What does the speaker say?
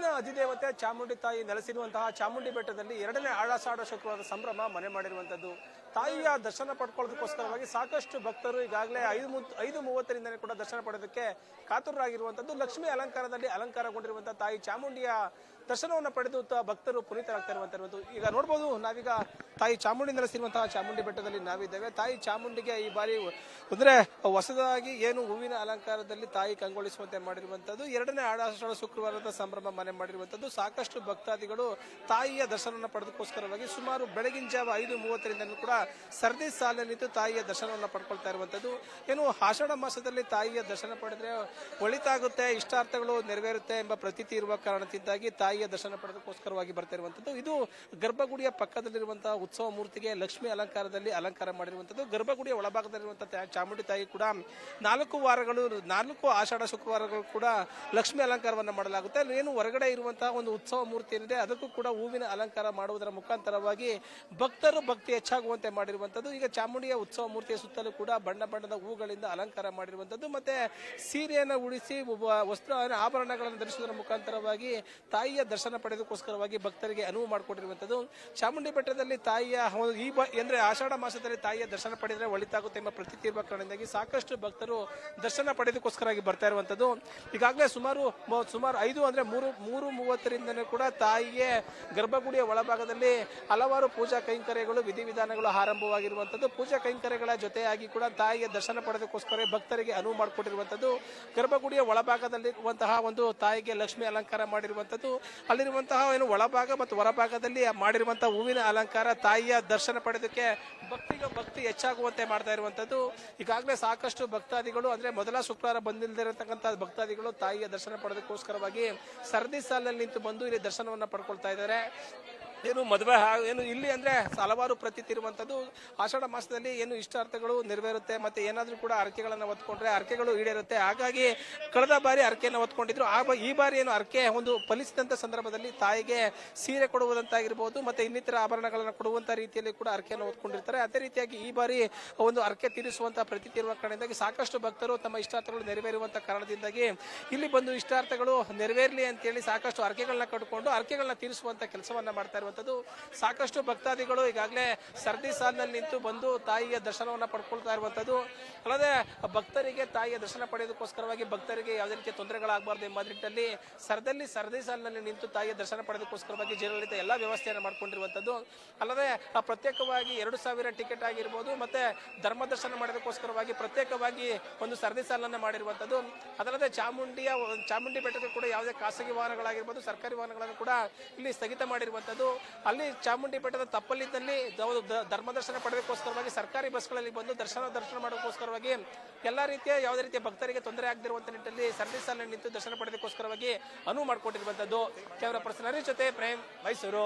ಊರಿನ ಅಧಿದೇವತೆ ಚಾಮುಂಡಿ ತಾಯಿ ನೆಲೆಸಿರುವಂತಹ ಚಾಮುಂಡಿ ಬೆಟ್ಟದಲ್ಲಿ 2ನೇ ಆಷಾಢ ಶುಕ್ರವಾರದ ಸಂಭ್ರಮ ಮನೆ ಮಾಡಿರುವಂತದ್ದು. ತಾಯಿಯ ದರ್ಶನ ಪಡ್ಕೊಳ್ಳೋದಕ್ಕೋಸ್ಕರವಾಗಿ ಸಾಕಷ್ಟು ಭಕ್ತರು ಈಗಾಗಲೇ 5:30ರಿಂದಲೇ ಕೂಡ ದರ್ಶನ ಪಡೆಯೋದಕ್ಕೆ ಕಾತುರರಾಗಿರುವಂತದ್ದು. ಲಕ್ಷ್ಮಿ ಅಲಂಕಾರದಲ್ಲಿ ಅಲಂಕಾರಗೊಂಡಿರುವಂತಹ ತಾಯಿ ಚಾಮುಂಡಿಯ ದರ್ಶನವನ್ನು ಪಡೆದು ಭಕ್ತರು ಪುನೀತರಾಗ್ತಾ ಇರುವಂತದ್ದು. ಈಗ ನೋಡಬಹುದು, ನಾವೀಗ ತಾಯಿ ಚಾಮುಂಡಿ ನೆಲೆಸಿರುವಂತಹ ಚಾಮುಂಡಿ ಬೆಟ್ಟದಲ್ಲಿ ನಾವಿದ್ದೇವೆ. ತಾಯಿ ಚಾಮುಂಡಿಗೆ ಈ ಬಾರಿ ಅಂದ್ರೆ ಹೊಸದಾಗಿ ಏನು ಹೂವಿನ ಅಲಂಕಾರದಲ್ಲಿ ತಾಯಿ ಕಂಗೊಳಿಸುವಂತೆ ಮಾಡಿರುವಂತದ್ದು. 2ನೇ ಆಷಾಢ ಶುಕ್ರವಾರದ ಸಂಭ್ರಮ ಮನೆ ಮಾಡಿರುವಂತದ್ದು. ಸಾಕಷ್ಟು ಭಕ್ತಾದಿಗಳು ತಾಯಿಯ ದರ್ಶನವನ್ನು ಪಡೆದಕ್ಕೋಸ್ಕರವಾಗಿ ಸುಮಾರು ಬೆಳಗಿನ ಜಾವ 5:30ರಿಂದಲೂ ಕೂಡ ಸರದಿ ಸಾಲಿನಲ್ಲಿ ನಿಂತು ತಾಯಿಯ ದರ್ಶನವನ್ನು ಪಡ್ಕೊಳ್ತಾ ಇರುವಂತದ್ದು. ಏನು ಆಷಾಢ ಮಾಸದಲ್ಲಿ ತಾಯಿಯ ದರ್ಶನ ಪಡೆದ್ರೆ ಒಳಿತಾಗುತ್ತೆ, ಇಷ್ಟಾರ್ಥಗಳು ನೆರವೇರುತ್ತೆ ಎಂಬ ಪ್ರತೀತಿ ಇರುವ ಕಾರಣದಿಂದಾಗಿ ತಾಯಿಯ ದರ್ಶನ ಪಡೆದಕ್ಕೋಸ್ಕರವಾಗಿ ಬರ್ತಾ ಇರುವಂತದ್ದು. ಇದು ಗರ್ಭಗುಡಿಯ ಪಕ್ಕದಲ್ಲಿರುವಂತಹ ಉತ್ಸವ ಮೂರ್ತಿಗೆ ಲಕ್ಷ್ಮಿ ಅಲಂಕಾರದಲ್ಲಿ ಅಲಂಕಾರ ಮಾಡಿರುವಂತದ್ದು. ಗರ್ಭಗುಡಿಯ ಒಳಭಾಗದಲ್ಲಿರುವಂತಹ ಚಾಮುಂಡಿ ತಾಯಿ ಕೂಡ 4 ಆಷಾಢ ಶುಕ್ರವಾರಗಳು ಕೂಡ ಲಕ್ಷ್ಮಿ ಅಲಂಕಾರವನ್ನ ಮಾಡಲಾಗುತ್ತೆ. ಏನು ಹೊರಗಡೆ ಇರುವಂತಹ ಒಂದು ಉತ್ಸವ ಮೂರ್ತಿ ಏನಿದೆ ಅದಕ್ಕೂ ಕೂಡ ಹೂವಿನ ಅಲಂಕಾರ ಮಾಡುವುದರ ಮುಖಾಂತರವಾಗಿ ಭಕ್ತರು ಭಕ್ತಿ ಹೆಚ್ಚಾಗುವಂತೆ ಮಾಡಿರುವಂತದ್ದು. ಈಗ ಚಾಮುಂಡಿಯ ಉತ್ಸವ ಮೂರ್ತಿಯ ಸುತ್ತಲೂ ಕೂಡ ಬಣ್ಣ ಬಣ್ಣದ ಹೂಗಳಿಂದ ಅಲಂಕಾರ ಮಾಡಿರುವಂತದ್ದು. ಮತ್ತೆ ಸೀರೆಯನ್ನು ಉಡಿಸಿ ವಸ್ತ್ರ ಆಭರಣಗಳನ್ನು ಧರಿಸುವುದರ ಮುಖಾಂತರವಾಗಿ ತಾಯಿಯ ದರ್ಶನ ಪಡೆದಕ್ಕೋಸ್ಕರವಾಗಿ ಭಕ್ತರಿಗೆ ಅನುವು ಮಾಡಿಕೊಂಡಿರುವಂತದ್ದು. ಚಾಮುಂಡಿ ಬೆಟ್ಟದಲ್ಲಿ ತಾಯಿಯ ಅಂದ್ರೆ ಆಷಾಢ ಮಾಸದಲ್ಲಿ ತಾಯಿಯ ದರ್ಶನ ಪಡೆದರೆ ಒಳಿತಾಗುತ್ತೆ ಎಂಬ ಪ್ರತೀತಿ ಇರುವ ಕಾರಣದಿಂದಾಗಿ ಸಾಕಷ್ಟು ಭಕ್ತರು ದರ್ಶನ ಪಡೆದಕ್ಕೋಸ್ಕರವಾಗಿ ಬರ್ತಾ ಇರುವಂತದ್ದು. ಈಗಾಗಲೇ ಸುಮಾರು 3:30ರಿಂದಲೂ ಕೂಡ ತಾಯಿಗೆ ಗರ್ಭಗುಡಿಯ ಒಳಭಾಗದಲ್ಲಿ ಹಲವಾರು ಪೂಜಾ ಕೈಂಕರ್ಯಗಳು ವಿಧಿವಿಧಾನಗಳು ಆರಂಭವಾಗಿರುವಂತದ್ದು. ಪೂಜಾ ಕೈಂಕರ್ಯಗಳ ಜೊತೆಯಾಗಿ ಕೂಡ ತಾಯಿಯ ದರ್ಶನ ಪಡೆದಕ್ಕೋಸ್ಕರ ಭಕ್ತರಿಗೆ ಅನುವು ಮಾಡಿಕೊಟ್ಟಿರುವಂತದ್ದು. ಗರ್ಭಗುಡಿಯ ಒಳಭಾಗದಲ್ಲಿರುವಂತಹ ಒಂದು ತಾಯಿಗೆ ಲಕ್ಷ್ಮಿ ಅಲಂಕಾರ ಮಾಡಿರುವಂತದ್ದು. ಅಲ್ಲಿರುವಂತಹ ಏನು ಒಳಭಾಗ ಮತ್ತು ಹೊರಭಾಗದಲ್ಲಿ ಮಾಡಿರುವಂತಹ ಹೂವಿನ ಅಲಂಕಾರ ತಾಯಿಯ ದರ್ಶನ ಪಡೆದಕ್ಕೆ ಭಕ್ತಿ ಹೆಚ್ಚಾಗುವಂತೆ ಮಾಡ್ತಾ ಇರುವಂತದ್ದು. ಈಗಾಗಲೇ ಸಾಕಷ್ಟು ಭಕ್ತಾದಿಗಳು ಅಂದ್ರೆ ಮೊದಲ ಶುಕ್ರವಾರ ಬಂದಿಲ್ಲದಿರತಕ್ಕಂತಹ ಭಕ್ತಾದಿಗಳು ತಾಯಿಯ ದರ್ಶನ ಪಡೆದಕ್ಕೋಸ್ಕರವಾಗಿ ಸರದಿ ಸಾಲಿನಲ್ಲಿ ನಿಂತು ಬಂದು ಇಲ್ಲಿ ದರ್ಶನವನ್ನ ಪಡ್ಕೊಳ್ತಾ ಇದ್ದಾರೆ. ಏನು ಮದುವೆ ಏನು ಇಲ್ಲಿ ಅಂದ್ರೆ ಹಲವಾರು ಪ್ರತೀತಿ ಇರುವಂತದ್ದು. ಆಷಾಢ ಮಾಸದಲ್ಲಿ ಏನು ಇಷ್ಟಾರ್ಥಗಳು ನೆರವೇರುತ್ತೆ, ಮತ್ತೆ ಏನಾದ್ರೂ ಕೂಡ ಅರ್ಕೆಗಳನ್ನ ಹೊತ್ಕೊಂಡ್ರೆ ಅರ್ಕೆಗಳು ಈಡೇರುತ್ತೆ. ಹಾಗಾಗಿ ಕಳೆದ ಬಾರಿ ಅರ್ಕೆಯನ್ನು ಹೊತ್ಕೊಂಡಿದ್ರು. ಈ ಬಾರಿ ಏನು ಅರ್ಕೆ ಒಂದು ಫಲಿಸಿದಂತ ಸಂದರ್ಭದಲ್ಲಿ ತಾಯಿಗೆ ಸೀರೆ ಕೊಡುವುದಂತಾಗಿರ್ಬೋದು, ಮತ್ತೆ ಇನ್ನಿತರ ಆಭರಣಗಳನ್ನ ಕೊಡುವಂತ ರೀತಿಯಲ್ಲಿ ಕೂಡ ಅರ್ಕೆಯನ್ನು ಹೊತ್ಕೊಂಡಿರ್ತಾರೆ. ಅದೇ ರೀತಿಯಾಗಿ ಈ ಬಾರಿ ಒಂದು ಅರ್ಕೆ ತೀರಿಸುವಂತಹ ಪ್ರತೀತಿ ಇರುವ ಕಾರಣದಿಂದಾಗಿ ಸಾಕಷ್ಟು ಭಕ್ತರು ತಮ್ಮ ಇಷ್ಟಾರ್ಥಗಳು ನೆರವೇರುವಂತ ಕಾರಣದಿಂದಾಗಿ ಇಲ್ಲಿ ಬಂದು ಇಷ್ಟಾರ್ಥಗಳು ನೆರವೇರಲಿ ಅಂತೇಳಿ ಸಾಕಷ್ಟು ಅರ್ಕೆಗಳನ್ನ ಕಟ್ಕೊಂಡು ಅರ್ಕೆಗಳನ್ನ ತೀರಿಸುವಂತ ಕೆಲಸವನ್ನ ಮಾಡ್ತಾ ಇರುವಂತದ್ದು. ಸಾಕಷ್ಟು ಭಕ್ತಾದಿಗಳು ಈಗಾಗಲೇ ಸರದಿ ಸಾಲಿನಲ್ಲಿ ನಿಂತು ಬಂದು ತಾಯಿಯ ದರ್ಶನವನ್ನ ಪಡ್ಕೊಳ್ತಾ ಇರುವಂತದ್ದು. ಅಲ್ಲದೆ ಭಕ್ತರಿಗೆ ತಾಯಿಯ ದರ್ಶನ ಪಡೆಯೋದಕ್ಕೋಸ್ಕರವಾಗಿ ಭಕ್ತರಿಗೆ ಯಾವುದೇ ರೀತಿಯ ತೊಂದರೆಗಳಾಗಬಾರ್ದು ಎಂಬ ನಿಟ್ಟಿನಲ್ಲಿ ಸರದಿ ಸಾಲಿನಲ್ಲಿ ನಿಂತು ತಾಯಿಯ ದರ್ಶನ ಪಡೆದಕ್ಕೋಸ್ಕರವಾಗಿ ಜಿಲ್ಲಾಡಳಿತ ಎಲ್ಲಾ ವ್ಯವಸ್ಥೆಯನ್ನು ಮಾಡ್ಕೊಂಡಿರುವಂತದ್ದು. ಅಲ್ಲದೆ ಪ್ರತ್ಯೇಕವಾಗಿ 2,000 ಟಿಕೆಟ್ ಆಗಿರ್ಬೋದು, ಮತ್ತೆ ಧರ್ಮ ದರ್ಶನ ಮಾಡೋದಕ್ಕೋಸ್ಕರವಾಗಿ ಪ್ರತ್ಯೇಕವಾಗಿ ಒಂದು ಸರದಿ ಸಾಲನ್ನ ಮಾಡಿರುವಂತದ್ದು. ಅದಲ್ಲದೆ ಚಾಮುಂಡಿ ಬೆಟ್ಟಕ್ಕೆ ಕೂಡ ಯಾವುದೇ ಖಾಸಗಿ ವಾಹನಗಳಾಗಿರ್ಬೋದು, ಸರ್ಕಾರಿ ವಾಹನಗಳನ್ನು ಕೂಡ ಇಲ್ಲಿ ಸ್ಥಗಿತ ಮಾಡಿರುವಂತದ್ದು. ಅಲ್ಲಿ ಚಾಮುಂಡಿ ಬೆಟ್ಟದ ತಪ್ಪಲಿದ್ದಲ್ಲಿ ಧರ್ಮ ದರ್ಶನ ಪಡೆದಕ್ಕೋಸ್ಕರವಾಗಿ ಸರ್ಕಾರಿ ಬಸ್ಗಳಲ್ಲಿ ಬಂದು ದರ್ಶನ ಮಾಡೋದಕ್ಕೋಸ್ಕರವಾಗಿ ಎಲ್ಲಾ ರೀತಿಯ ಯಾವುದೇ ರೀತಿಯ ಭಕ್ತರಿಗೆ ತೊಂದರೆ ಆಗದಿರುವಂತ ನಿಟ್ಟಿನಲ್ಲಿ ಸರದಿ ಸಾಲಿನಲ್ಲಿ ನಿಂತು ದರ್ಶನ ಪಡೆದಕ್ಕೋಸ್ಕರವಾಗಿ ಅನುವು ಮಾಡಿಕೊಂಡಿರುವಂತದ್ದು. ಕ್ಯಾಮರಾ ಪರ್ಸನ್ ಹರೀಶ್ ಜೊತೆ ಪ್ರೇಮ್, ಮೈಸೂರು.